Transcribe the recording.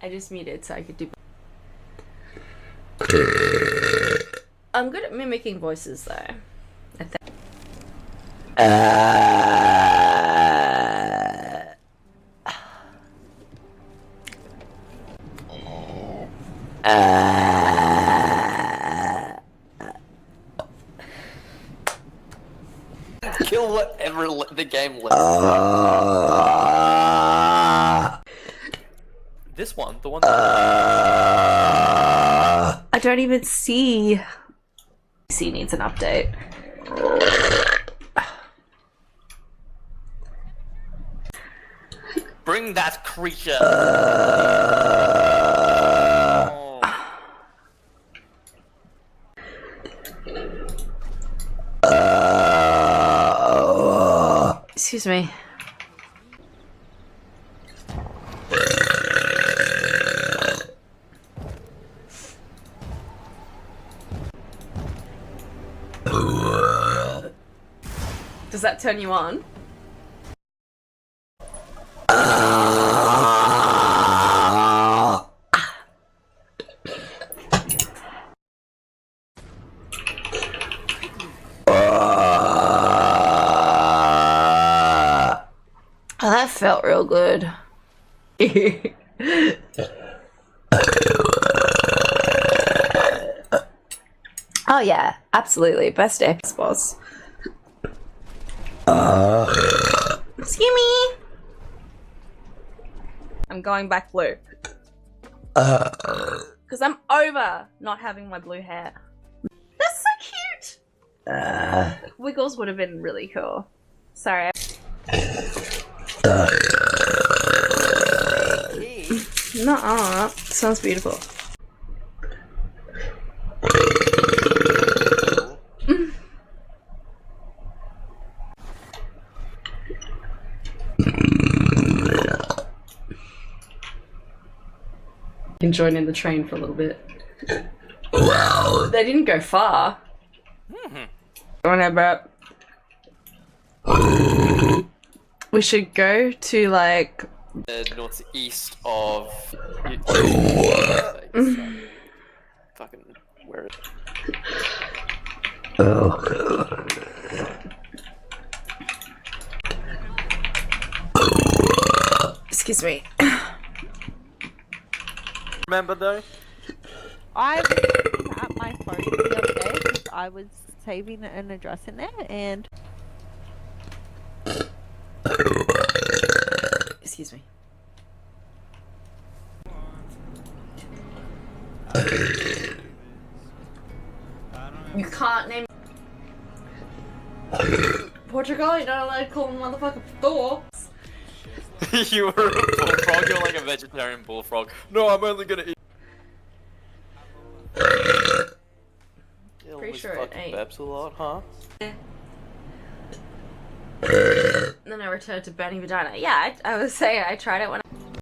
I just muted so I could do. I'm good at mimicking voices though. I think. Kill whatever the game lets. This one, the one. I don't even see. PC needs an update. Bring that creature. Excuse me. Does that turn you on? Oh, that felt real good. Oh yeah, absolutely. Best episode was. Excuse me. I'm going back blue. Because I'm over not having my blue hair. That's so cute. Wiggles would have been really cool. Sorry. Nuh-uh. Sounds beautiful. Can join in the train for a little bit. Wow. They didn't go far. Whatever. We should go to like northeast of. Fucking where? Excuse me. Remember though? I was looking at my phone the other day because I was saving an address in there and... Excuse me. You can't name Portugal, you're not allowed to call them motherfucking Thor. You were a bullfrog, you're like a vegetarian bullfrog. No, I'm only gonna eat. Pretty sure it ain't. Babs a lot, huh? And then I returned to burning vagina. Yeah, I was saying I tried it when